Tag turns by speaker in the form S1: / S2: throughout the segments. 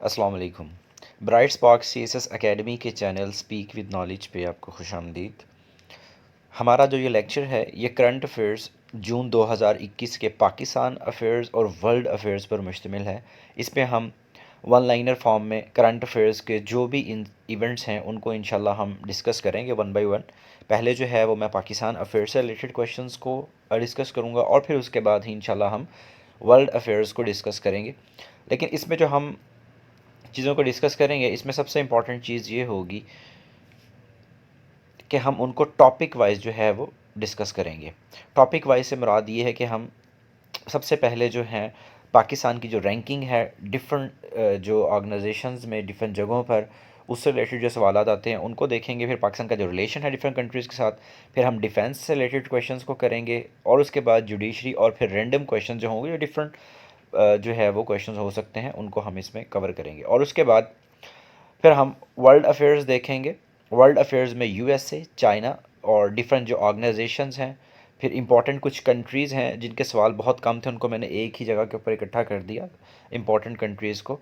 S1: अस्सलाम वालेकुम। Bright spark CSS academy के चैनल स्पीक विद नॉलेज पे आपको खुशामदीद। हमारा जो ये लेक्चर है ये करंट अफेयर्स जून 2021 के पाकिस्तान अफेयर्स और वर्ल्ड अफेयर्स पर मुश्तमिल है। इस पे हम वन लाइनर फॉर्म में करंट अफेयर्स के जो भी इन इवेंट्स हैं उनको इंशाल्लाह हम डिस्कस करेंगे वन बाय वन। पहले जो है वो मैं पाकिस्तान अफेयर्स से रिलेटेड क्वेश्चंस को डिस्कस करूँगा और फिर उसके बाद ही इंशाल्लाह हम वर्ल्ड अफेयर्स को डिस्कस करेंगे। लेकिन इसमें जो हम चीज़ों को डिस्कस करेंगे इसमें सबसे इम्पॉर्टेंट चीज़ ये होगी कि हम उनको टॉपिक वाइज जो है वो डिस्कस करेंगे। टॉपिक वाइज से मुराद ये है कि हम सबसे पहले जो है पाकिस्तान की जो रैंकिंग है डिफरेंट जो ऑर्गेनाइजेशंस में डिफरेंट जगहों पर उससे रिलेटेड जो सवाल आते हैं उनको देखेंगे। फिर पाकिस्तान का जो रिलेशन है डिफरेंट कंट्रीज़ के साथ, फिर हम डिफेंस से रिलेटेड क्वेश्चंस को करेंगे और उसके बाद जुडिशरी और फिर रैंडम क्वेश्चन जो होंगे जो डिफरेंट जो है वो क्वेश्चंस हो सकते हैं उनको हम इसमें कवर करेंगे। और उसके बाद फिर हम वर्ल्ड अफेयर्स देखेंगे। वर्ल्ड अफेयर्स में यूएसए, चाइना और डिफरेंट जो ऑर्गेनाइजेशंस हैं, फिर इंपॉर्टेंट कुछ कंट्रीज़ हैं जिनके सवाल बहुत कम थे उनको मैंने एक ही जगह के ऊपर इकट्ठा कर दिया इंपॉर्टेंट कंट्रीज़ को।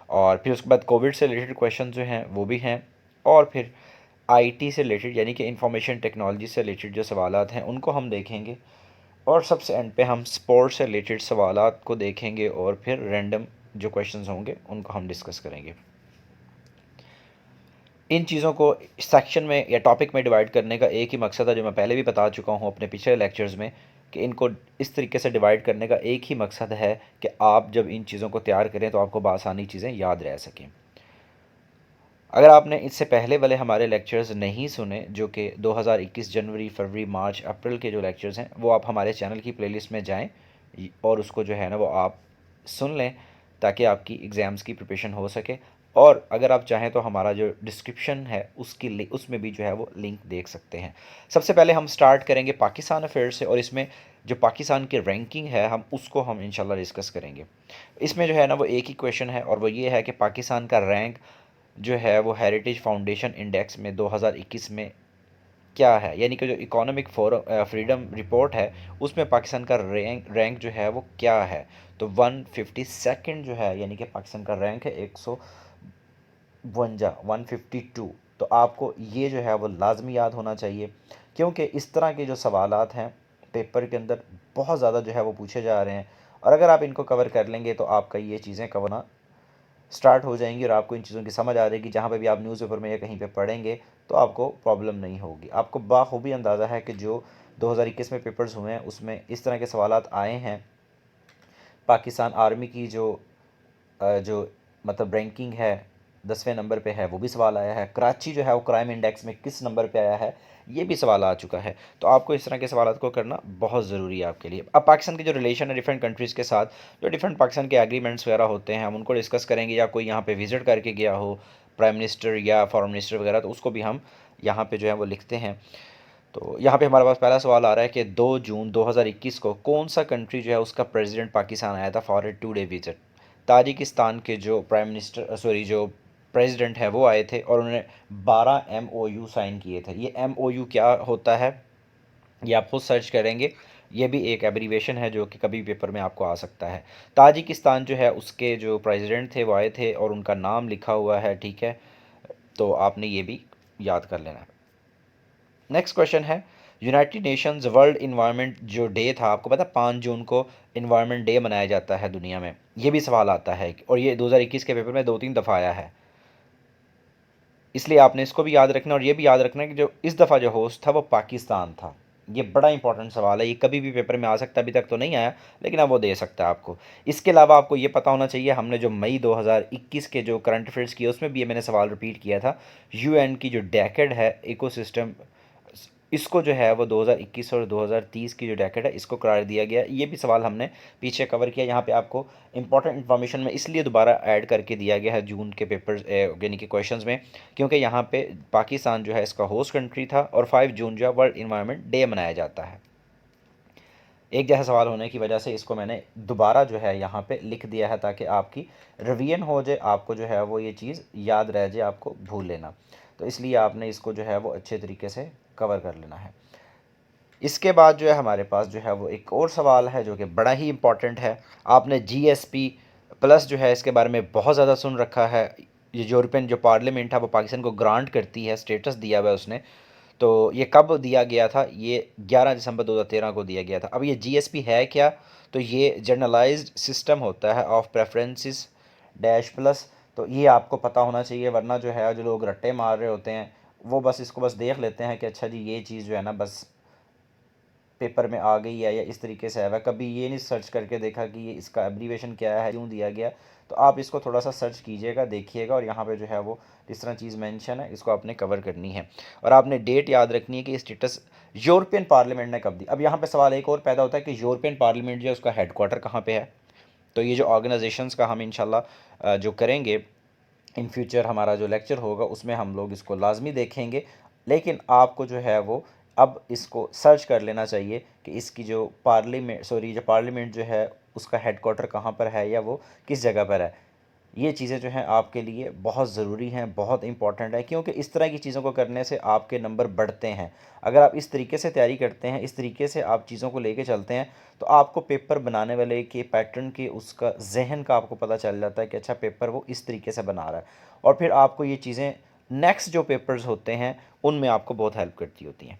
S1: और फिर उसके बाद कोविड से रिलेटेड क्वेश्चन जो हैं वो भी हैं। और फिर आईटी से रिलेटेड यानी कि इंफॉर्मेशन टेक्नोलॉजी से रिलेटेड जो सवालात हैं उनको हम देखेंगे। और सबसे एंड पे हम स्पोर्ट्स से रिलेटेड सवालात को देखेंगे और फिर रैंडम जो क्वेश्चंस होंगे उनको हम डिस्कस करेंगे। इन चीज़ों को सेक्शन में या टॉपिक में डिवाइड करने का एक ही मकसद है जो मैं पहले भी बता चुका हूँ अपने पिछले लेक्चर्स में कि इनको इस तरीके से डिवाइड करने का एक ही मकसद है कि आप जब इन चीज़ों को तैयार करें तो आपको बआसानी चीज़ें याद रह सकें। अगर आपने इससे पहले वाले हमारे लेक्चर्स नहीं सुने जो कि 2021 जनवरी, फरवरी, मार्च, अप्रैल के जो लेक्चर्स हैं वो आप हमारे चैनल की प्लेलिस्ट में जाएं और उसको जो है ना वो आप सुन लें ताकि आपकी एग्ज़ाम्स की प्रिपरेशन हो सके। और अगर आप चाहें तो हमारा जो डिस्क्रिप्शन है उसकी उसमें भी जो है वो लिंक देख सकते हैं। सबसे पहले हम स्टार्ट करेंगे पाकिस्तान अफेयर्स से और इसमें जो पाकिस्तान की रैंकिंग है उसको हम इंशाल्लाह डिस्कस करेंगे। इसमें जो है ना वो एक ही क्वेश्चन है और वो ये है कि पाकिस्तान का रैंक जो है वो हेरिटेज फाउंडेशन इंडेक्स में 2021 में क्या है, यानी कि जो इकोनॉमिक फ्रीडम रिपोर्ट है उसमें पाकिस्तान का रैंक जो है वो क्या है। तो 152 जो है यानी कि पाकिस्तान का रैंक है 152। तो आपको ये जो है वो लाजमी याद होना चाहिए क्योंकि इस तरह के जो सवालात हैं पेपर के अंदर बहुत ज़्यादा जो है वो पूछे जा रहे हैं और अगर आप इनको कवर कर लेंगे तो आपका ये चीज़ें कवर स्टार्ट हो जाएंगी और आपको इन चीज़ों की समझ आ जाएगी। जहाँ पे भी आप न्यूज़पेपर में या कहीं पे पढ़ेंगे तो आपको प्रॉब्लम नहीं होगी। आपको बाखूबी अंदाज़ा है कि जो 2021 में पेपर्स हुए हैं उसमें इस तरह के सवालात आए हैं। पाकिस्तान आर्मी की जो मतलब रैंकिंग है 10वें नंबर पे है वो भी सवाल आया है। कराची जो है वो क्राइम इंडेक्स में किस नंबर पे आया है ये भी सवाल आ चुका है। तो आपको इस तरह के सवाल को करना बहुत ज़रूरी है आपके लिए। अब पाकिस्तान के जो रिलेशन है डिफरेंट कंट्रीज़ के साथ, जो डिफरेंट पाकिस्तान के एग्रीमेंट्स वगैरह होते हैं हम उनको डिस्कस करेंगे। या कोई यहाँ पे विज़िट करके गया हो प्राइम मिनिस्टर या फॉरेन मिनिस्टर वगैरह तो उसको भी हम यहाँ पे जो है वो लिखते हैं। तो यहाँ पे हमारे पास पहला सवाल आ रहा है कि 2 जून 2021 को कौन सा कंट्री जो है उसका प्रेसिडेंट पाकिस्तान आया था for a 2 day visit. Tajikistan के जो प्राइम मिनिस्टर जो प्रेसिडेंट है वो आए थे और उन्होंने 12 MOU साइन किए थे। ये MOU क्या होता है ये आप खुद सर्च करेंगे। ये भी एक एब्रीवेशन है जो कि कभी पेपर में आपको आ सकता है। ताजिकिस्तान जो है उसके जो प्रेसिडेंट थे वो आए थे और उनका नाम लिखा हुआ है, ठीक है। तो आपने ये भी याद कर लेना है। नेक्स्ट क्वेश्चन है यूनाइटेड नेशंस वर्ल्ड इन्वायरमेंट जो डे था, आपको पता है 5 जून को इन्वायरमेंट डे मनाया जाता है दुनिया में। ये भी सवाल आता है और ये 2021 के पेपर में 2-3 दफ़ा आया है, इसलिए आपने इसको भी याद रखना। और ये भी याद रखना कि जो इस दफ़ा जो होस्ट था वो पाकिस्तान था। ये बड़ा इंपॉर्टेंट सवाल है, ये कभी भी पेपर में आ सकता है। अभी तक तो नहीं आया लेकिन अब वो दे सकता है आपको। इसके अलावा आपको ये पता होना चाहिए हमने जो मई 2021 के जो करंट अफेयर्स किए उसमें भी ये मैंने सवाल रिपीट किया था। UN की जो डेकेड है इकोसिस्टम, इसको जो है वो 2021 और 2030 की जो डेकेड है इसको करार दिया गया। ये भी सवाल हमने पीछे कवर किया। यहाँ पे आपको इंपॉर्टेंट इन्फॉर्मेशन में इसलिए दोबारा ऐड करके दिया गया है जून के पेपर्स यानी कि क्वेश्चंस में, क्योंकि यहाँ पे पाकिस्तान जो है इसका होस्ट कंट्री था और 5 जून जो है वर्ल्ड इन्वायरमेंट डे मनाया जाता है। एक जैसा सवाल होने की वजह से इसको मैंने दोबारा जो है यहाँ पे लिख दिया है ताकि आपकी रिवीजन हो जाए, आपको जो है वो ये चीज़ याद रह जाए, आपको भूल लेना। तो इसलिए आपने इसको जो है वो अच्छे तरीके से कवर कर लेना है। इसके बाद जो है हमारे पास जो है वो एक और सवाल है जो कि बड़ा ही इम्पॉर्टेंट है। आपने जीएसपी प्लस जो है इसके बारे में बहुत ज़्यादा सुन रखा है। ये यूरोपियन जो पार्लियामेंट है वो पाकिस्तान को ग्रांट करती है, स्टेटस दिया हुआ है उसने। तो ये कब दिया गया था? ये 11 दिसंबर 2013 को दिया गया था। अब ये जीएसपी है क्या? तो ये जनरलाइज्ड सिस्टम होता है ऑफ प्रेफरेंसेस डैश प्लस। तो ये आपको पता होना चाहिए, वरना जो है जो लोग रट्टे मार रहे होते हैं वो बस इसको बस देख लेते हैं कि अच्छा जी ये चीज़ जो है ना बस पेपर में आ गई है या इस तरीके से आया हुआ है। कभी ये नहीं सर्च करके देखा कि ये इसका एब्रीवेशन क्या है, क्यों दिया गया। तो आप इसको थोड़ा सा सर्च कीजिएगा, देखिएगा, और यहाँ पे जो है वो जिस तरह चीज़ मेंशन है इसको आपने कवर करनी है। और आपने डेट याद रखनी है कि स्टेटस यूरोपियन पार्लियामेंट ने कब दी। अब यहाँ पे सवाल एक और पैदा होता है कि यूरोपियन पार्लियामेंट जो है उसका हेडक्वार्टर कहाँ पे है। तो ये जो ऑर्गेनाइजेशंस का हम इंशाल्लाह जो करेंगे इन फ्यूचर, हमारा जो लेक्चर होगा उसमें हम लोग इसको लाजमी देखेंगे। लेकिन आपको जो है वो अब इसको सर्च कर लेना चाहिए कि इसकी जो पार्लियामेंट जो है उसका हेडक्वार्टर कहाँ पर है या वो किस जगह पर है। ये चीज़ें जो हैं आपके लिए बहुत ज़रूरी हैं, बहुत इंपॉर्टेंट है, क्योंकि इस तरह की चीज़ों को करने से आपके नंबर बढ़ते हैं। अगर आप इस तरीके से तैयारी करते हैं, इस तरीके से आप चीज़ों को लेके चलते हैं, तो आपको पेपर बनाने वाले के पैटर्न के उसका जहन का आपको पता चल जाता है कि अच्छा पेपर वो इस तरीके से बना रहा है। और फिर आपको ये चीज़ें नेक्स्ट जो पेपर्स होते हैं उनमें आपको बहुत हेल्प करती होती हैं।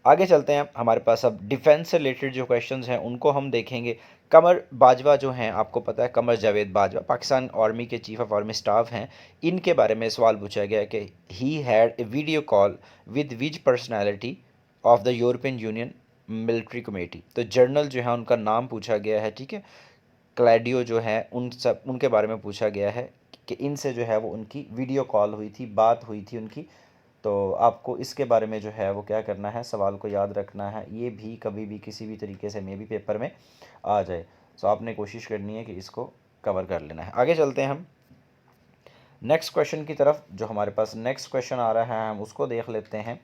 S1: आगे चलते हैं, हमारे पास अब डिफेंस से रिलेटेड जो क्वेश्चंस हैं उनको हम देखेंगे। कमर बाजवा जो हैं, आपको पता है कमर जावेद बाजवा पाकिस्तान आर्मी के चीफ ऑफ आर्मी स्टाफ हैं। इनके बारे में सवाल पूछा गया कि he had a video call with which personality of the European union military committee. तो जर्नल जो है उनका नाम पूछा गया है, ठीक है। क्लैडियो जो है उनके बारे में पूछा गया है कि इनसे जो है वो उनकी वीडियो कॉल हुई थी, बात हुई थी उनकी। तो आपको इसके बारे में जो है वो क्या करना है, सवाल को याद रखना है। ये भी कभी भी किसी भी तरीके से मे भी पेपर में आ जाए। सो आपने कोशिश करनी है कि इसको कवर कर लेना है। आगे चलते हैं हम नेक्स्ट क्वेश्चन की तरफ। जो हमारे पास नेक्स्ट क्वेश्चन आ रहा है हम उसको देख लेते हैं।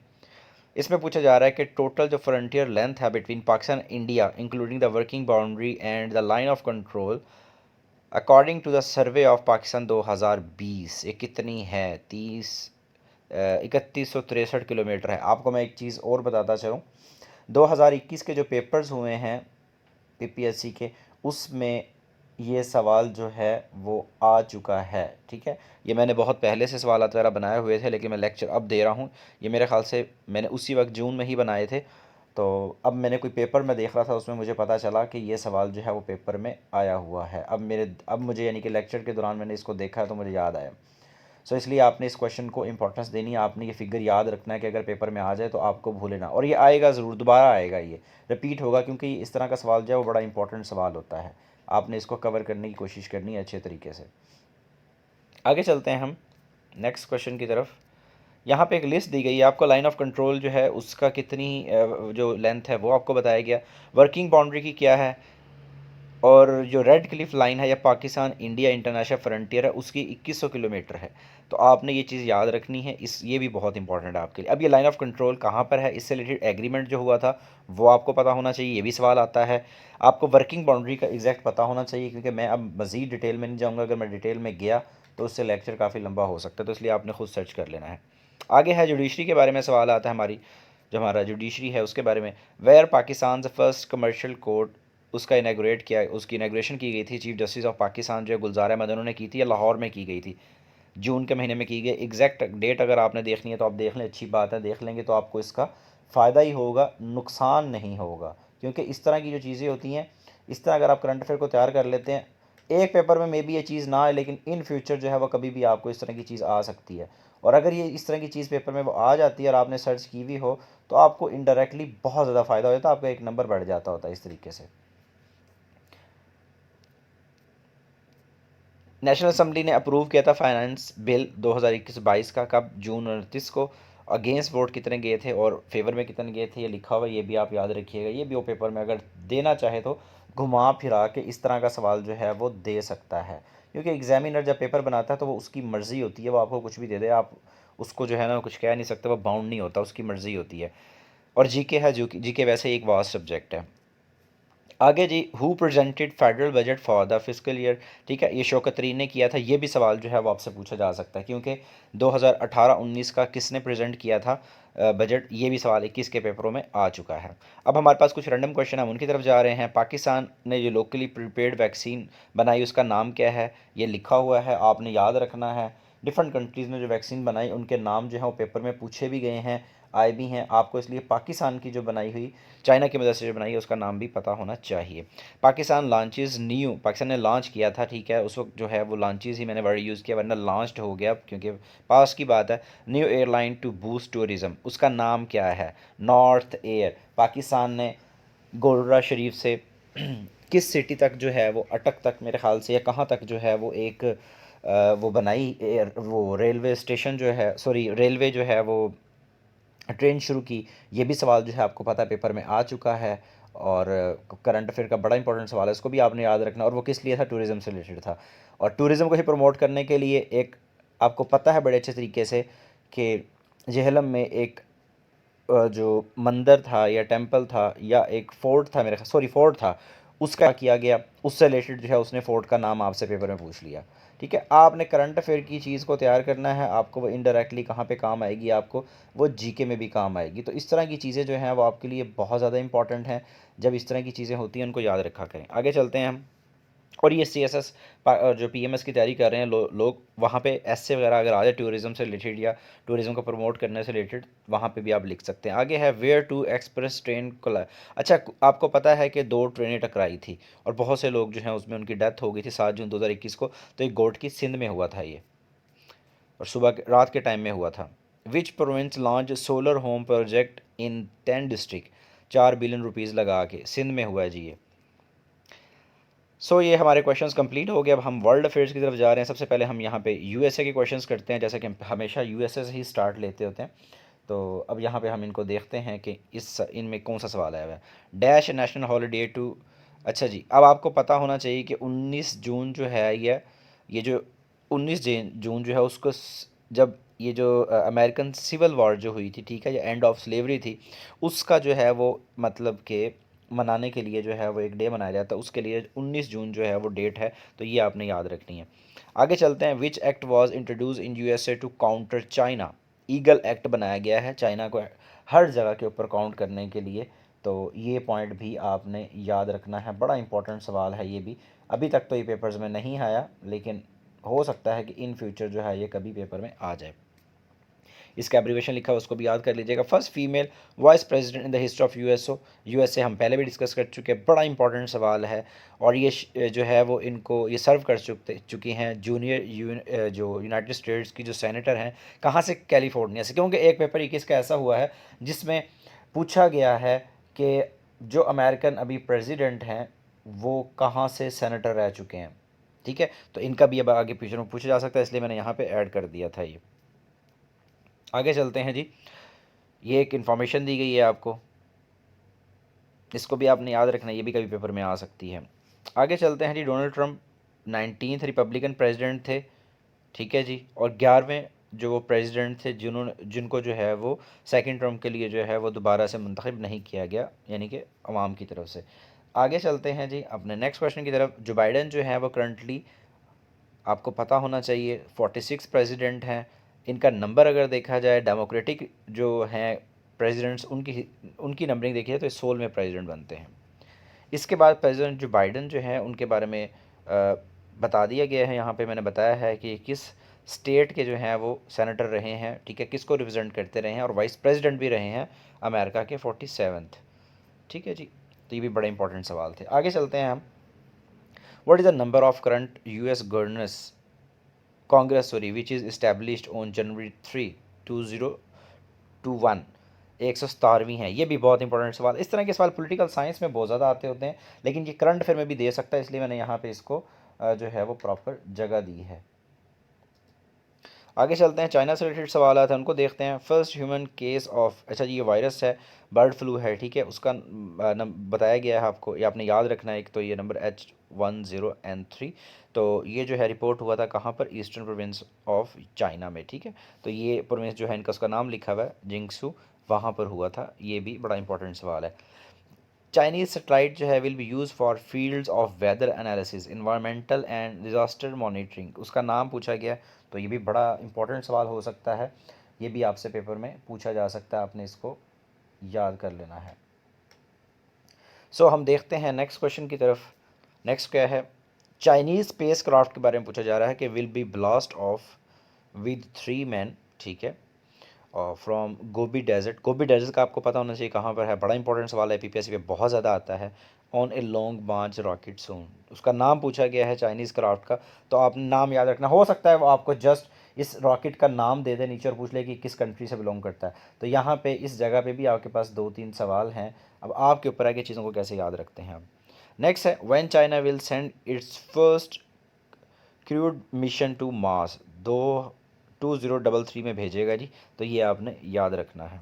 S1: इसमें पूछा जा रहा है कि टोटल जो फ्रंटियर लेंथ है between Pakistan India including the working boundary and the line of control according to the survey of Pakistan 2020 ये कितनी है? 3163 किलोमीटर है। आपको मैं एक चीज़ और बताता चलूँ, 2021 के जो पेपर्स हुए हैं पीपीएससी के, उसमें ये सवाल जो है वो आ चुका है, ठीक है। ये मैंने बहुत पहले से सवाल वगैरह बनाए हुए थे, लेकिन मैं लेक्चर अब दे रहा हूँ। ये मेरे ख्याल से मैंने उसी वक्त जून में ही बनाए थे। तो अब मैंने कोई पेपर में देख रहा था, उसमें मुझे पता चला कि ये सवाल जो है वो पेपर में आया हुआ है। अब मुझे यानी कि लेक्चर के दौरान मैंने इसको देखा तो मुझे याद आया। सो इसलिए आपने इस क्वेश्चन को इंपॉर्टेंस देनी है। आपने ये फिगर याद रखना है कि अगर पेपर में आ जाए तो आपको भूले ना। और ये आएगा ज़रूर, दोबारा आएगा, ये रिपीट होगा, क्योंकि इस तरह का सवाल जो है वो बड़ा इंपॉर्टेंट सवाल होता है। आपने इसको कवर करने की कोशिश करनी है अच्छे तरीके से। आगे चलते हैं हम नेक्स्ट क्वेश्चन की तरफ। यहाँ पे एक लिस्ट दी गई है आपको। लाइन ऑफ कंट्रोल जो है उसका कितनी जो लेंथ है वो आपको बताया गया। वर्किंग बाउंड्री की क्या है, और जो रेड क्लिफ लाइन है या पाकिस्तान इंडिया इंटरनेशनल फ्रंटियर है उसकी 2100 किलोमीटर है। तो आपने ये चीज़ याद रखनी है, ये भी बहुत इंपॉर्टेंट है आपके लिए। अब ये लाइन ऑफ कंट्रोल कहाँ पर है, इससे रिलेटेड एग्रीमेंट जो हुआ था वो आपको पता होना चाहिए, ये भी सवाल आता है। आपको वर्किंग बाउंड्री का एग्जैक्ट पता होना चाहिए, क्योंकि मैं अब मज़ीद डिटेल में नहीं जाऊँगा। अगर मैं डिटेल में गया तो उससे लेक्चर काफ़ी लंबा हो सकता है, तो इसलिए आपने खुद सर्च कर लेना है। आगे है जुडिशरी के बारे में सवाल आता है। जो हमारा जुडिशरी है उसके बारे में, where Pakistan first commercial court, उसका इनाग्रेट किया, उसकी इनाग्रेशन की गई थी चीफ जस्टिस ऑफ पाकिस्तान जो गुलजार अहमद उन्होंने की थी, या लाहौर में की गई थी। जून के महीने में की गई। एग्जैक्ट डेट अगर आपने देखनी है तो आप देख लें, अच्छी बात है, देख लेंगे तो आपको इसका फ़ायदा ही होगा, नुकसान नहीं होगा। क्योंकि इस तरह की जो चीज़ें होती हैं, इस तरह अगर आप करंट अफेयर को तैयार कर लेते हैं, एक पेपर में मे बी ये चीज़ ना आए, लेकिन इन फ्यूचर जो है वो कभी भी आपको इस तरह की चीज़ आ सकती है। और अगर ये इस तरह की चीज़ पेपर में वो आ जाती है और आपने सर्च की भी हो, तो आपको इनडायरेक्टली बहुत ज़्यादा फ़ायदा हो जाता है, आपका एक नंबर बढ़ जाता होता है इस तरीके से। नेशनल असम्बली ने अप्रूव किया था फाइनेंस बिल 2021-22 का, कब? जून 29 को। अगेंस्ट वोट कितने गए थे और फेवर में कितने गए थे, ये लिखा हुआ है, ये भी आप याद रखिएगा। ये भी वो पेपर में अगर देना चाहे तो घुमा फिरा के इस तरह का सवाल जो है वो दे सकता है। क्योंकि एग्जामिनर जब पेपर बनाता है तो वो उसकी मर्ज़ी होती है, वो आपको कुछ भी दे दे, आप उसको जो है ना कुछ कह नहीं सकते, वो बाउंड नहीं होता, उसकी मर्ज़ी होती है। और जीके है, जो जीके वैसे ही एक वास्ट सब्जेक्ट है। आगे जी, who presented federal budget for the fiscal year, ठीक है, ये शौकत तरीन ने किया था। ये भी सवाल जो है वो आपसे पूछा जा सकता है, क्योंकि 2018-19 का किसने प्रेजेंट किया था बजट, ये भी सवाल 21 के पेपरों में आ चुका है। अब हमारे पास कुछ रैंडम क्वेश्चन हम उनकी तरफ जा रहे हैं। पाकिस्तान ने जो लोकली प्रिपेयर्ड वैक्सीन बनाई उसका नाम क्या है, ये लिखा हुआ है, आपने याद रखना है। डिफरेंट कंट्रीज़ में जो वैक्सीन बनाई उनके नाम जो है वो पेपर में पूछे भी गए हैं, आए भी हैं आपको, इसलिए पाकिस्तान की जो बनाई हुई, चाइना की मदद से जो बनाई है, उसका नाम भी पता होना चाहिए। पाकिस्तान ने लॉन्च किया था, ठीक है, उस वक्त जो है वो लॉन्चेस ही मैंने वर्ड यूज़ किया, वरना लॉन्च्ड हो गया क्योंकि पास की बात है। New airline to boost tourism, उसका नाम क्या है, नॉर्थ एयर। पाकिस्तान ने गोलरा शरीफ से किस सिटी तक जो है वो, अटक तक मेरे ख्याल से, या कहाँ तक जो है वो एक वो बनाई एयर, वो रेलवे स्टेशन जो है, सॉरी रेलवे जो है वो ट्रेन शुरू की, ये भी सवाल जो है आपको पता है पेपर में आ चुका है। और करंट अफेयर का बड़ा इंपॉर्टेंट सवाल है, इसको भी आपने याद रखना। और वो किस लिए था, टूरिज़्म से रिलेटेड था। और टूरिज़्म को ही प्रमोट करने के लिए एक, आपको पता है बड़े अच्छे तरीके से कि जेहलम में एक जो मंदिर था या टेंपल था या एक फोर्ट था, मेरे सॉरी फोर्ट था, उसका किया गया, उससे रिलेटेड जो है उसने फोर्ट का नाम आपसे पेपर में पूछ लिया। ठीक है, आपने करंट अफेयर की चीज़ को तैयार करना है, आपको वो इनडायरेक्टली कहाँ पे काम आएगी, आपको वो जीके में भी काम आएगी। तो इस तरह की चीज़ें जो हैं वो आपके लिए बहुत ज़्यादा इंपॉर्टेंट हैं। जब इस तरह की चीज़ें होती हैं उनको याद रखा करें। आगे चलते हैं हम। और ये CSS जो PMS की तैयारी कर रहे हैं लोग, वहाँ पे ऐसे वगैरह अगर आ जाए टूरिज़्म से रिलेटेड या टूरिज़्म को प्रमोट करने से रिलेटेड, वहाँ पे भी आप लिख सकते हैं। आगे है वेयर टू एक्सप्रेस ट्रेन को, अच्छा आपको पता है कि दो ट्रेनें टकराई थी और बहुत से लोग जो हैं उसमें उनकी डेथ हो गई थी 7 जून 2021 को। तो एक गोट की सिंध में हुआ था ये, और रात के टाइम में हुआ था। विच province launch solar home project in 10 district, 4 billion rupees लगा के, सिंध में हुआ है जी ये। ये हमारे क्वेश्चंस कंप्लीट हो गए। अब हम वर्ल्ड अफेयर्स की तरफ जा रहे हैं। सबसे पहले हम यहाँ पे USA के क्वेश्चंस करते हैं, जैसे कि हम हमेशा USA से ही स्टार्ट लेते होते हैं। तो अब यहाँ पे हम इनको देखते हैं कि इनमें कौन सा सवाल आया हुआ है। डैश नेशनल हॉलीडे टू, अच्छा जी, अब आपको पता होना चाहिए कि 19 जून जो है, ये जो 19 जून जो है उसको जब ये जो अमेरिकन सिविल वॉर जो हुई थी, ठीक है, या एंड ऑफ स्लेवरी थी, उसका जो है वो मतलब कि मनाने के लिए जो है वो एक डे मनाया जाता है, उसके लिए 19 जून जो है वो डेट है। तो ये आपने याद रखनी है। आगे चलते हैं। Which act was introduce in USA to counter China, eagle act बनाया गया है चाइना को हर जगह के ऊपर काउंट करने के लिए। तो ये पॉइंट भी आपने याद रखना है, बड़ा इंपॉर्टेंट सवाल है ये भी। अभी तक तो ये पेपर्स में नहीं आया, लेकिन हो सकता है कि इन फ्यूचर जो है ये कभी पेपर में आ जाए। इसका एब्रीवेशन लिखा है उसको भी याद कर लीजिएगा। First female vice president in the history of USA हम पहले भी डिस्कस कर चुके हैं, बड़ा इंपॉर्टेंट सवाल है। और ये जो है वो इनको ये सर्व कर चुकी हैं जूनियर जो यूनाइटेड स्टेट्स की जो सेनेटर हैं, कहाँ से, कैलिफोर्निया से। क्योंकि एक पेपर 21 का ऐसा हुआ है जिसमें पूछा गया है कि जो अमेरिकन अभी प्रेसिडेंट हैं वो कहाँ से सेनेटर रह चुके हैं। ठीक है, तो इनका भी अब आगे फ्यूचर में पूछा जा सकता है, इसलिए मैंने यहाँ पे ऐड कर दिया था ये। आगे चलते हैं जी। ये एक इन्फॉर्मेशन दी गई है आपको, इसको भी आपने याद रखना है, ये भी कभी पेपर में आ सकती है। आगे चलते हैं जी। Donald Trump 19th Republican president थे, ठीक है जी, और 11वें जो वो प्रेसिडेंट थे जिनको जो है वो सेकंड टर्म के लिए जो है वो दोबारा से मुंतखब नहीं किया गया, यानी कि अवाम की तरफ से। आगे चलते हैं जी अपने नेक्स्ट क्वेश्चन की तरफ। जो बाइडन जो है वो करंटली, आपको पता होना चाहिए, 46 प्रेसिडेंट हैं। इनका नंबर अगर देखा जाए, डेमोक्रेटिक जो हैं प्रेसिडेंट्स, उनकी उनकी नंबरिंग देखी जाए तो 16 में प्रेसिडेंट बनते हैं। इसके बाद प्रेसिडेंट जो बाइडन जो है उनके बारे में बता दिया गया है, यहाँ पे मैंने बताया है कि किस स्टेट के जो हैं वो सेनेटर रहे हैं, ठीक है, किसको रिप्रेजेंट करते रहे हैं, और वाइस प्रेसिडेंट भी रहे हैं अमेरिका के 47th। ठीक है जी, तो ये भी बड़े इंपॉर्टेंट सवाल थे। आगे चलते हैं हम। What is the number of current US governors Congress, sorry, which is established on January 3, 2021, 117वीं है। ये भी बहुत इंपॉर्टेंट सवाल। इस तरह के सवाल पॉलिटिकल साइंस में बहुत ज़्यादा आते होते हैं, लेकिन ये करंट अफेयर में भी दे सकता है, इसलिए मैंने यहाँ पे इसको जो है वो प्रॉपर जगह दी है। आगे चलते हैं। चाइना से रिलेटेड सवाल आते हैं, उनको देखते हैं। फर्स्ट ह्यूमन केस ऑफ, अच्छा जी, ये वायरस है, बर्ड फ्लू है, ठीक है, उसका बताया गया है आपको, ये आपने याद रखना है। एक तो ये नंबर H10N3, तो ये जो है रिपोर्ट हुआ था कहाँ पर, ईस्टर्न प्रोविंस ऑफ चाइना में, ठीक है। तो ये प्रोविंस जो है इनका उसका नाम लिखा हुआ है जिंगसू, वहाँ पर हुआ था। ये भी बड़ा इंपॉर्टेंट सवाल है। चाइनीज़ सैटेलाइट जो है will be use for fields of weather analysis, environmental and disaster monitoring. उसका नाम पूछा गया, तो ये भी बड़ा इंपॉर्टेंट सवाल हो सकता है, ये भी आपसे पेपर में पूछा जा सकता है, आपने इसको याद कर लेना है। सो हम देखते हैं नेक्स्ट क्वेश्चन की तरफ। नेक्स्ट क्या है, चाइनीज़ स्पेस क्राफ्ट के बारे में पूछा जा रहा है कि will be blast off with 3 man, ठीक है, और from Gobi desert. Gobi desert का आपको पता होना चाहिए कहाँ पर है, बड़ा इंपॉर्टेंट सवाल है, पीपीएससी पे बहुत ज़्यादा आता है। On a Long March rocket soon, उसका नाम पूछा गया है चाइनीज़ क्राफ्ट का, तो आपने नाम याद रखना। हो सकता है वो आपको जस्ट इस रॉकेट का नाम दे दे नीचे और पूछ ले कि किस कंट्री से बिलोंग करता है। तो यहाँ पे इस जगह पे भी आपके पास 2-3 सवाल हैं, अब आपके ऊपर है कि चीज़ों को कैसे याद रखते हैं। अब नेक्स्ट है, when China will send its first crewed mission to Mars, 2033 में भेजेगा जी, तो ये आपने याद रखना है।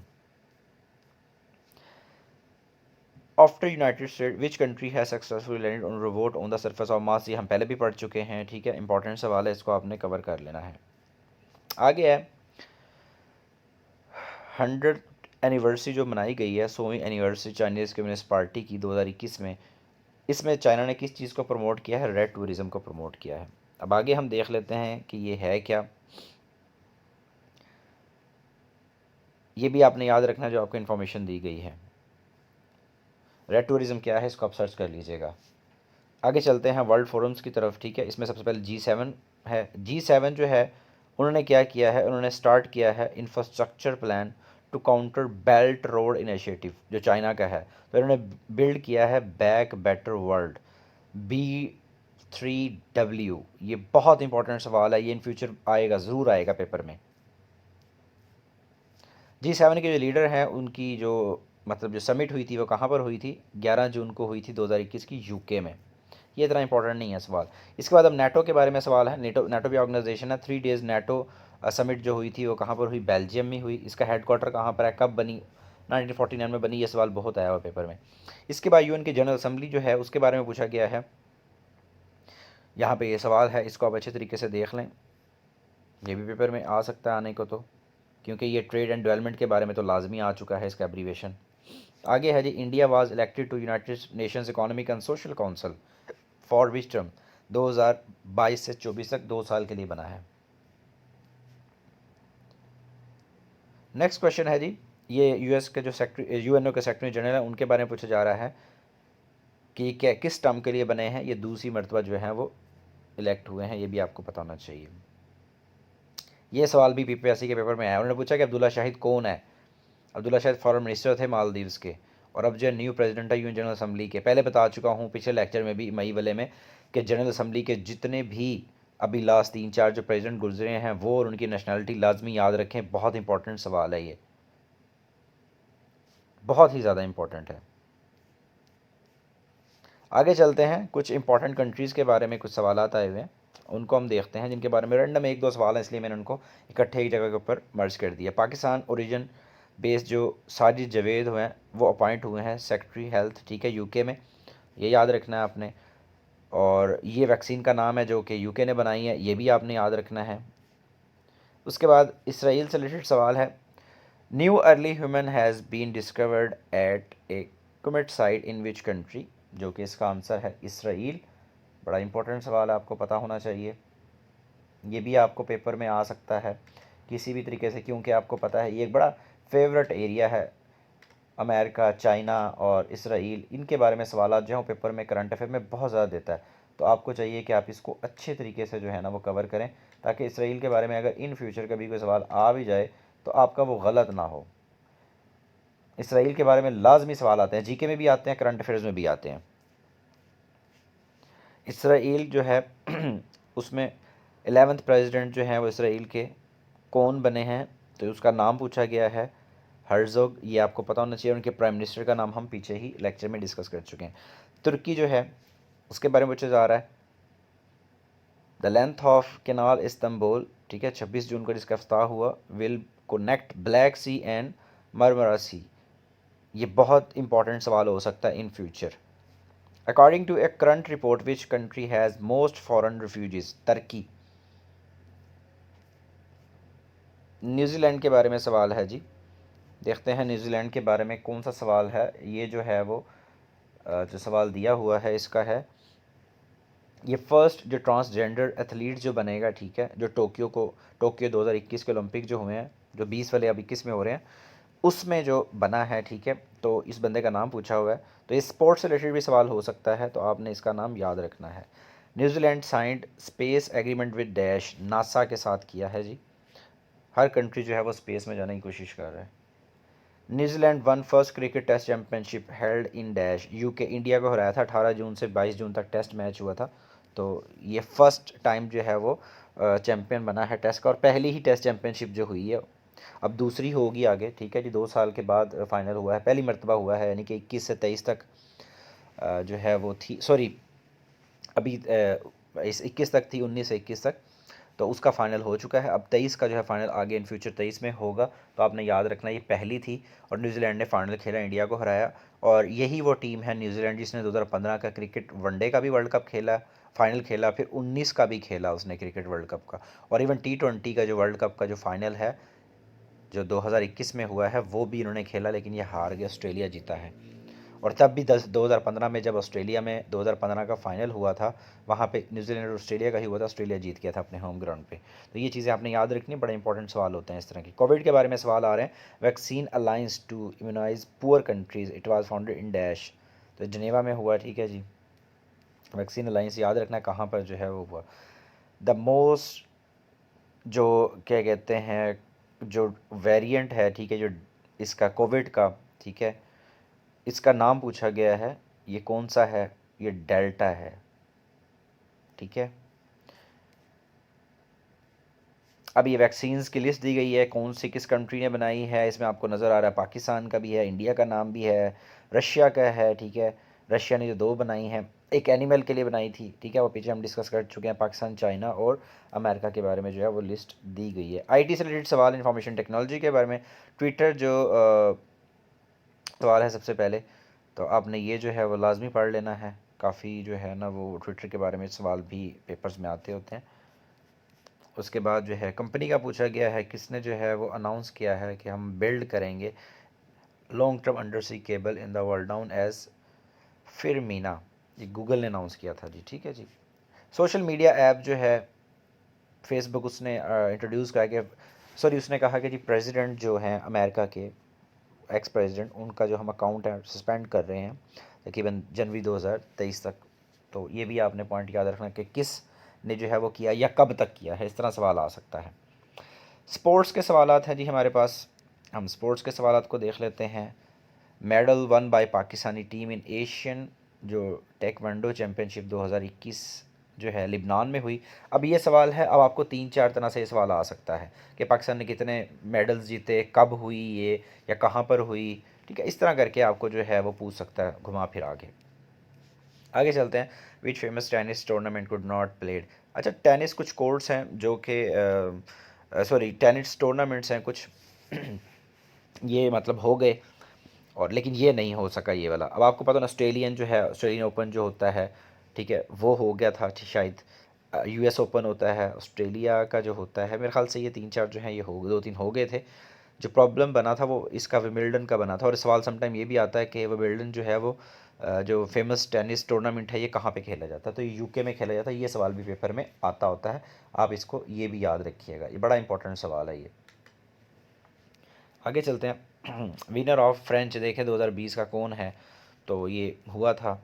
S1: After United State which country है successfully landed on robot on the surface of Mars, ये हम पहले भी पढ़ चुके हैं, ठीक है, इंपॉर्टेंट सवाल है, इसको आपने कवर कर लेना है। आगे है 100th एनिवर्सरी जो मनाई गई है, 100वीं एनिवर्सरी चाइनीज़ कम्युनिस्ट पार्टी की 2021 में, इसमें चाइना ने किस चीज़ को प्रमोट किया है, रेड टूरिज़्म को प्रमोट किया है। अब आगे हम देख लेते हैं कि ये है क्या, ये भी आपने याद रखना जो आपको इन्फॉर्मेशन दी गई है। रेड टूरिज़्म क्या है, इसको आप सर्च कर लीजिएगा। आगे चलते हैं वर्ल्ड फोरम्स की तरफ, ठीक है, इसमें सबसे पहले G7 है। G7 जो है उन्होंने क्या किया है, उन्होंने स्टार्ट किया है infrastructure plan to counter belt road initiative, जो चाइना का है, तो इन्होंने बिल्ड किया है बैक बेटर वर्ल्ड, B3W। ये बहुत इंपॉर्टेंट सवाल है, ये इन फ्यूचर आएगा, ज़रूर आएगा पेपर में। G7 के जो लीडर हैं उनकी जो मतलब जो समिट हुई थी वो कहाँ पर हुई थी, 11 जून को हुई थी 2021 की, यूके में। ये इतना इंपॉर्टेंट नहीं है सवाल। इसके बाद अब नेटो के बारे में सवाल है। नेटो नेटो भी ऑर्गेनाइजेशन है। 3 डेज़ नेटो समिट जो हुई थी वो कहाँ पर हुई, बेल्जियम में हुई। इसका हेडक्वार्टर कहाँ पर है, कब बनी, 1949 में बनी। ये सवाल बहुत आया हुआ पेपर में। इसके बाद यूएन की जनरल असेंबली जो है उसके बारे में पूछा गया है, यहाँ पे ये सवाल है, इसको आप अच्छे तरीके से देख लें, ये भी पेपर में आ सकता है आने को, तो क्योंकि ये ट्रेड एंड डेवलपमेंट के बारे में तो लाजमी आ चुका है इसका एब्रीवेशन। आगे है जी, India was elected to United Nations Economic and Social Council for which term, 2022 से 24 तक 2 साल के लिए बना है। नेक्स्ट क्वेश्चन है जी, ये यूएस के जो सेक्रेटरी, यूएनओ के सेक्रेटरी जनरल हैं, उनके बारे में पूछा जा रहा है कि क्या किस टर्म के लिए बने हैं, ये दूसरी मरतबा जो है वो इलेक्ट हुए हैं, ये भी आपको पता होना चाहिए। ये सवाल भी पीपीएससी के पेपर में आया, उन्होंने पूछा कि अब्दुल्ला शाहिद कौन है। अब्दुल्ला शाहिद फॉरेन मिनिस्टर थे मालदीव्स के, और अब जो है न्यू प्रेसिडेंट है यूएन जनरल असेंबली के। पहले बता चुका हूँ पिछले लेक्चर में भी, मई वाले में, कि जनरल असेंबली के जितने भी अभी लास्ट 3-4 जो प्रेसिडेंट गुजरे हैं वो और उनकी नेशनलिटी लाजमी याद रखें, बहुत इंपॉर्टेंट सवाल है ये, बहुत ही ज़्यादा इंपॉर्टेंट है। आगे चलते हैं, कुछ इंपॉर्टेंट कंट्रीज़ के बारे में कुछ सवाल आए हुए हैं, उनको हम देखते हैं, जिनके बारे में रैंडम 1-2 सवाल हैं, इसलिए मैंने उनको इकट्ठे एक जगह के ऊपर मर्ज कर दिया। पाकिस्तान ओरिजिन बेस्ड जो साजिद जावेद हुए हैं वो अपॉइंट हुए हैं सेक्रेटरी हेल्थ, ठीक है, यूके में, ये याद रखना है आपने। और ये वैक्सीन का नाम है जो कि यूके ने बनाई है, ये भी आपने याद रखना है। उसके बाद इसराइल से रिलेटेड सवाल है, new early human has been discovered at a comet site in which country, जो कि इसका आंसर है इसराइल। बड़ा इंपॉर्टेंट सवाल है, आपको पता होना चाहिए, ये भी आपको पेपर में आ सकता है किसी भी तरीके से, क्योंकि आपको पता है ये एक बड़ा फेवरेट एरिया है, अमेरिका, चाइना और इसराइल, इनके बारे में सवाल जो हैं पेपर में करंट अफेयर में बहुत ज़्यादा देता है। तो आपको चाहिए कि आप इसको अच्छे तरीके से जो है ना वो कवर करें, ताकि इसराइल के बारे में अगर इन फ्यूचर कभी कोई सवाल आ भी जाए तो आपका वो गलत ना हो। इसराइल के बारे में लाजमी सवाल आते हैं, जीके में भी आते हैं, करंट अफेयर्स में भी आते हैं। इसराइल जो है उसमें 11th प्रेसिडेंट जो हैं वो इसराइल के कौन बने हैं, तो उसका नाम पूछा गया है हर्जोग, ये आपको पता होना चाहिए। उनके प्राइम मिनिस्टर का नाम हम पीछे ही लेक्चर में डिस्कस कर चुके हैं। तुर्की जो है उसके बारे में पूछा जा रहा है, the length of canal Istanbul, ठीक है, 26 जून को जिसका इफ्ताह हुआ, will connect black sea and Marmara sea. ये बहुत इंपॉर्टेंट सवाल हो सकता है in future. According to a current report which country has most foreign refugees, Turkey. New Zealand के बारे में सवाल है जी, देखते हैं न्यूजीलैंड के बारे में कौन सा सवाल है। ये जो है वो जो सवाल दिया हुआ है इसका है, ये फर्स्ट जो ट्रांसजेंडर एथलीट जो बनेगा, ठीक है, जो टोक्यो 2021 के ओलंपिक जो हुए हैं, जो 20 वाले अब 21 में हो रहे हैं, उसमें जो बना है, ठीक है, तो इस बंदे का नाम पूछा हुआ है। तो इस स्पोर्ट्स से रिलेटेड भी सवाल हो सकता है, तो आपने इसका नाम याद रखना है। New Zealand signed space agreement with dash, NASA के साथ किया है जी। हर कंट्री जो है वो स्पेस में जाने की कोशिश कर रहा है। New Zealand one first cricket test championship held in dash, UK India को हराया था। 18 जून से 22 जून तक टेस्ट मैच हुआ था। तो ये फर्स्ट टाइम जो है वो चैंपियन बना है टेस्ट का, और पहली ही टेस्ट चैंपियनशिप जो हुई है, अब दूसरी होगी आगे, ठीक है जी। 2 साल के बाद फाइनल हुआ है, पहली मरतबा हुआ है, यानी कि 21 से 23 तक जो है वो थी, सॉरी अभी इस 21 तक थी, 19 से 21 तक, तो उसका फ़ाइनल हो चुका है। अब 23 का जो है फ़ाइनल आगे इन फ्यूचर 23 में होगा। तो आपने याद रखना ये पहली थी, और न्यूजीलैंड ने फ़ाइनल खेला, इंडिया को हराया। और यही वो टीम है न्यूजीलैंड जिसने 2015 का क्रिकेट वनडे का भी वर्ल्ड कप खेला, फ़ाइनल खेला, फिर 19 का भी खेला उसने क्रिकेट वर्ल्ड कप का, और इवन T20 का जो वर्ल्ड कप का जो फ़ाइनल है जो 2021 में हुआ है वो भी इन्होंने खेला, लेकिन ये हार गया, ऑस्ट्रेलिया जीता है। और तब भी 2015 में जब ऑस्ट्रेलिया में 2015 का फाइनल हुआ था, वहाँ पे न्यूजीलैंड और ऑस्ट्रेलिया का ही हुआ था, ऑस्ट्रेलिया जीत गया था अपने होम ग्राउंड पे। तो ये चीज़ें आपने याद रखनी, बड़े इंपॉर्टेंट सवाल होते हैं इस तरह के। कोविड के बारे में सवाल आ रहे हैं। Vaccine alliance to immunize poor countries, it was founded in dash, तो जनेवा में हुआ, ठीक है जी। वैक्सीन अलायंस याद रखना कहाँ पर जो है वो हुआ। द मोस्ट जो क्या कहते हैं, जो वेरिएंट है, ठीक है, जो इसका कोविड का, ठीक है, इसका नाम पूछा गया है, ये कौन सा है, ये डेल्टा है, ठीक है। अब ये वैक्सीन्स की लिस्ट दी गई है, कौन सी किस कंट्री ने बनाई है, इसमें आपको नज़र आ रहा है पाकिस्तान का भी है, इंडिया का नाम भी है, रशिया का है, ठीक है। रशिया ने जो 2 बनाई हैं, एक एनिमल के लिए बनाई थी, ठीक है, वो पीछे हम डिस्कस कर चुके हैं। पाकिस्तान, चाइना और अमेरिका के बारे में जो है वो लिस्ट दी गई है। आईटी से रिलेटेड सवाल, इंफॉर्मेशन टेक्नोलॉजी के बारे में, ट्विटर जो सवाल है सबसे पहले, तो आपने ये जो है वो लाजमी पढ़ लेना है। काफ़ी जो है ना वो ट्विटर के बारे में सवाल भी पेपर्स में आते होते हैं। उसके बाद जो है कंपनी का पूछा गया है, किसने जो है वो अनाउंस किया है कि हम बिल्ड करेंगे long term under sea cable in the world, known as Firmina, ये गूगल ने अनाउंस किया था जी, ठीक है जी। सोशल मीडिया ऐप जो है फेसबुक, उसने इंट्रोड्यूस करा कि, सॉरी उसने कहा कि जी प्रेसिडेंट जो हैं अमेरिका के, एक्स प्रेसिडेंट, उनका जो हम अकाउंट है सस्पेंड कर रहे हैं तकरीबन जनवरी 2023 तक। तो ये भी आपने पॉइंट याद रखना कि किस ने जो है वो किया या कब तक किया है, इस तरह सवाल आ सकता है। स्पोर्ट्स के सवाल हैं जी हमारे पास, हम स्पोर्ट्स के सवाल को देख लेते हैं। Medal one by Pakistani team in Asian जो टेक्वांडो चैम्पियनशिप 2021 जो है लिबनान में हुई। अब ये सवाल है, अब आपको 3-4 तरह से ये सवाल आ सकता है कि पाकिस्तान ने कितने मेडल्स जीते, कब हुई ये, या कहाँ पर हुई, ठीक है। इस तरह करके आपको जो है वो पूछ सकता है घुमा फिर आगे। आगे चलते हैं। Which famous tennis tournament could not played. अच्छा, टेनिस कुछ कोर्ट्स हैं जो कि सॉरी टेनिस टूर्नामेंट्स हैं कुछ ये मतलब हो गए, और लेकिन ये नहीं हो सका ये वाला। अब आपको पता ना, ऑस्ट्रेलियन जो है, ऑस्ट्रेलियन ओपन जो होता है, ठीक है, वो हो गया था शायद। यूएस ओपन होता है, ऑस्ट्रेलिया का जो होता है, मेरे ख्याल से ये 3-4 जो हैं ये हो 2-3 हो गए थे। जो प्रॉब्लम बना था वो इसका विमिल्डन का बना था। और सवाल समटाइम ये भी आता है कि विमिल्डन जो है वो जो फेमस टेनिस टूर्नामेंट है ये कहाँ पे खेला जाता है, तो ये यूके में खेला जाता है। ये सवाल भी पेपर में आता होता है, आप इसको ये भी याद रखिएगा, ये बड़ा इंपॉर्टेंट सवाल है ये। आगे चलते हैं। विनर ऑफ फ्रेंच देखें 2020 का कौन है, तो ये हुआ था।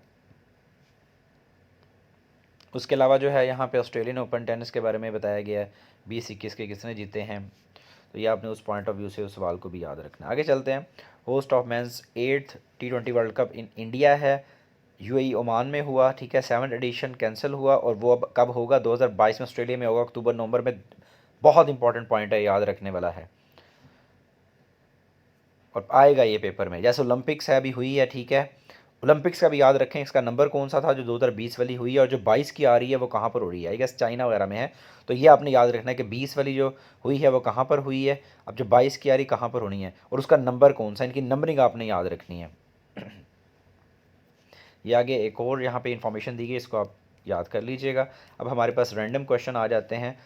S1: उसके अलावा जो है यहाँ पे ऑस्ट्रेलियन ओपन टेनिस के बारे में बताया गया है, 2021 के किसने जीते हैं, तो ये आपने उस पॉइंट ऑफ व्यू से उस सवाल को भी याद रखना है। आगे चलते हैं। Host of men's 8th T20 world cup in India है, यूएई ओमान में हुआ, ठीक है। 7th एडिशन कैंसिल हुआ, और वो अब कब होगा, 2022 में ऑस्ट्रेलिया में होगा, अक्टूबर नवंबर में। बहुत इंपॉर्टेंट पॉइंट है, याद रखने वाला है, और आएगा ये पेपर में। जैसे ओलंपिक्स है अभी हुई है, ठीक है, ओलंपिक्स का भी याद रखें, इसका नंबर कौन सा था जो 2020 वाली हुई है, और जो 22 की आ रही है वो कहाँ पर हो रही है, आई गेस चाइना वगैरह में है। तो ये आपने याद रखना है कि 20 वाली जो हुई है वो कहाँ पर हुई है, अब जो 22 की आ रही कहाँ पर होनी है, और उसका नंबर कौन सा, इनकी नंबरिंग आपने याद रखनी है। ये आगे एक और यहाँ पे इंफॉर्मेशन दी गई, इसको आप याद कर लीजिएगा। अब हमारे पास रैंडम क्वेश्चन आ जाते हैं।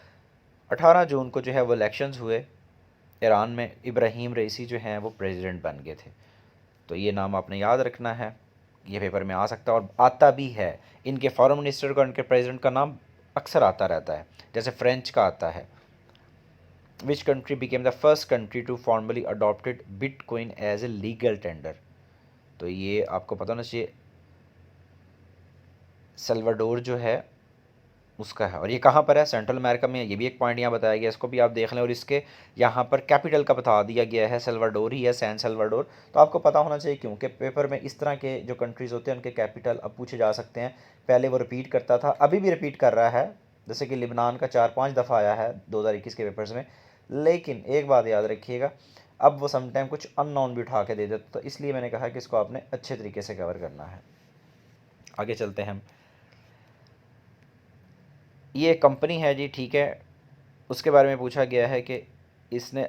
S1: 18 जून को जो है वो इलेक्शंस हुए ईरान में, इब्राहिम रईसी जो हैं वो प्रेसिडेंट बन गए थे, तो ये नाम आपने याद रखना है। ये पेपर में आ सकता है और आता भी है। इनके फॉरेन मिनिस्टर का, इनके प्रेसिडेंट का नाम अक्सर आता रहता है, जैसे फ्रेंच का आता है। Which country became the first country to formally adopted bitcoin as a legal tender? तो ये आपको पता होना चाहिए, सल्वाडोर जो है उसका है। और ये कहाँ पर है? सेंट्रल अमेरिका में है। ये भी एक पॉइंट यहाँ बताया गया, इसको भी आप देख लें। और इसके यहाँ पर कैपिटल का बता दिया गया है, सल्वाडोर ही है, सैन सल्वाडोर। तो आपको पता होना चाहिए, क्योंकि पेपर में इस तरह के जो कंट्रीज़ होते हैं उनके कैपिटल अब पूछे जा सकते हैं। पहले वो रिपीट करता था, अभी भी रिपीट कर रहा है, जैसे कि लिबनान का 4-5 दफ़ा आया है 2021 के पेपर्स में। लेकिन एक बात याद रखिएगा, अब वो समटाइम कुछ अननोन भी उठा के दे देते, तो इसलिए मैंने कहा कि इसको आपने अच्छे तरीके से कवर करना है। आगे चलते हैं हम। ये कंपनी है जी, ठीक है, उसके बारे में पूछा गया है कि इसने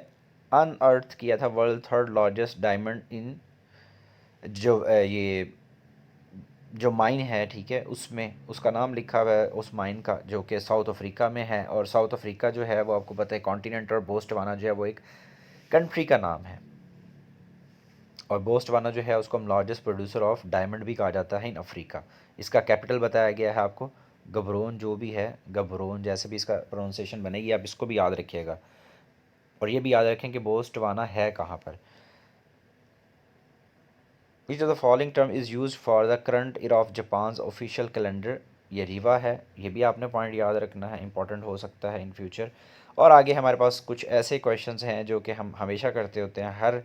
S1: अनअर्थ किया था वर्ल्ड थर्ड लार्जेस्ट डायमंड इन, जो ये जो माइन है, ठीक है, उसमें उसका नाम लिखा हुआ है उस माइन का, जो कि साउथ अफ्रीका में है। और साउथ अफ्रीका जो है वो आपको पता है कॉन्टिनेंट, और बोस्टवाना जो है वो एक कंट्री का नाम है। और बोस्टवाना जो है उसको हम लार्जेस्ट प्रोड्यूसर ऑफ डायमंड भी कहा जाता है इन अफ्रीका। इसका कैपिटल बताया गया है आपको, गबरोन जो भी है, गबरोन जैसे भी इसका प्रोनाउंसिएशन बनेगी, आप इसको भी याद रखिएगा। और ये भी याद रखें कि बोस्टवाना है कहाँ पर। Which of the following term is use for the current era of Japan official calendar? ये रीवा है, ये भी आपने पॉइंट याद रखना है, इंपॉर्टेंट हो सकता है इन फ्यूचर। और आगे हमारे पास कुछ ऐसे क्वेश्चंस हैं जो कि हम हमेशा करते होते हैं, हर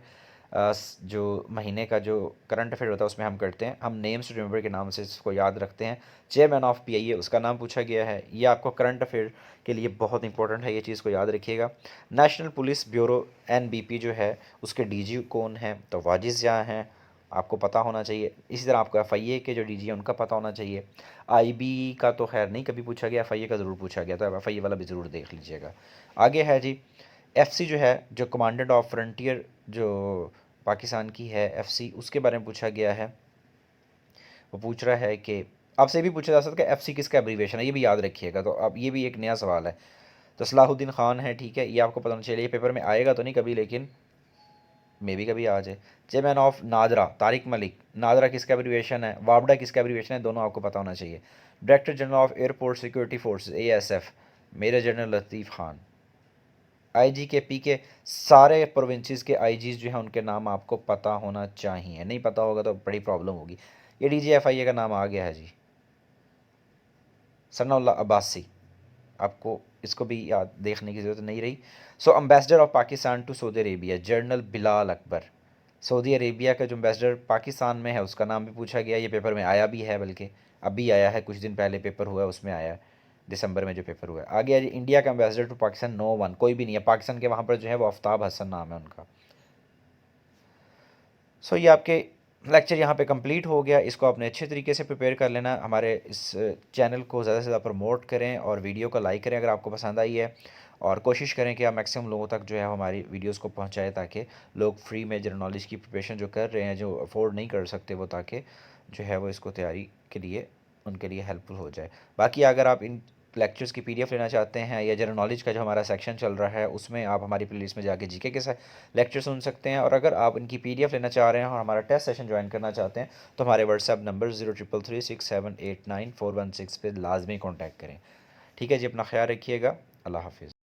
S1: जो महीने का जो करंट अफेयर होता है उसमें हम करते हैं। हम नेम्स टू रिमेंबर के नाम से इसको याद रखते हैं। चेयरमैन ऑफ पीआईए, उसका नाम पूछा गया है। ये आपको करंट अफेयर के लिए बहुत इंपॉर्टेंट है, ये चीज़ को याद रखिएगा। नेशनल पुलिस ब्यूरो एनबीपी जो है उसके डीजी कौन है? तो वाजिज़ जहाँ हैं, आपको पता होना चाहिए। इसी तरह आपको एफआईए के जो डीजी है उनका पता होना चाहिए। आईबी का तो खैर नहीं कभी पूछा गया, एफआईए का ज़रूर पूछा गया, तो एफआईए वाला भी ज़रूर देख लीजिएगा। आगे है जी एफसी जो है, जो कमांडेंट ऑफ फ्रंटियर जो पाकिस्तान की है एफसी, उसके बारे में पूछा गया है। वो पूछ रहा है कि आपसे भी पूछा जा सकता है कि एफसी किसका एब्रीविएशन है, ये भी याद रखिएगा। तो अब ये भी एक नया सवाल है। तो सलाहुद्दीन खान है, ठीक है, ये आपको पता होना चाहिए। ये पेपर में आएगा तो नहीं कभी, लेकिन मे भी कभी आ जाए। चेयरमैन ऑफ नादरा तारिक मलिक, नादरा किसका एब्रीविएशन है? वापडा किसका एब्रीविएशन है? दोनों आपको पता होना चाहिए। Director general of airport security forces ASF, major general Latif Khan. IG K P K, सारे प्रोविंसेस के आईजीज जो हैं उनके नाम आपको पता होना चाहिए, नहीं पता होगा तो बड़ी प्रॉब्लम होगी। ये डीजीएफआईए का नाम आ गया है जी, सनाउल्लाह अब्बासी, आपको इसको भी याद देखने की ज़रूरत नहीं रही। So ambassador of Pakistan to Saudi Arabia, general Bilal Akbar. Saudi Arabia का जो एम्बेसडर पाकिस्तान में है उसका नाम भी पूछा गया, ये पेपर में आया भी है, बल्कि अभी आया है, कुछ दिन पहले पेपर हुआ है उसमें आया है, दिसंबर में जो पेपर हुआ है। आगे है जी इंडिया का ambassador to Pakistan, no one, कोई भी नहीं है पाकिस्तान के वहाँ पर जो है वो आफ्ताब हसन नाम है उनका। सो ये आपके लेक्चर यहाँ पे कंप्लीट हो गया। इसको आपने अच्छे तरीके से प्रिपेयर कर लेना। हमारे इस चैनल को ज़्यादा से ज़्यादा प्रमोट करें और वीडियो को लाइक करें अगर आपको पसंद आई है, और कोशिश करें कि आप मैक्सिमम लोगों तक जो है हमारी वीडियोस को पहुँचाएँ, ताकि लोग फ्री में जनरल नॉलेज की प्रिपरेशन जो कर रहे हैं, जो अफोर्ड नहीं कर सकते वो, ताकि जो है वो इसको तैयारी के लिए उनके लिए हेल्पफुल हो जाए। बाकी अगर आप इन लेक्चर्स की पीडीएफ लेना चाहते हैं, या जनरल नॉलेज का जो हमारा सेक्शन चल रहा है उसमें आप हमारी प्लेलिस्ट में जाके जीके के लेक्चर सुन सकते हैं। और अगर आप इनकी पीडीएफ लेना चाह रहे हैं और हमारा टेस्ट सेशन ज्वाइन करना चाहते हैं, तो हमारे व्हाट्सएप नंबर 0333678941 पे लाजमी कॉन्टैक्ट करें। ठीक है जी, अपना ख्याल रखिएगा। अल्लाह हाफिज़।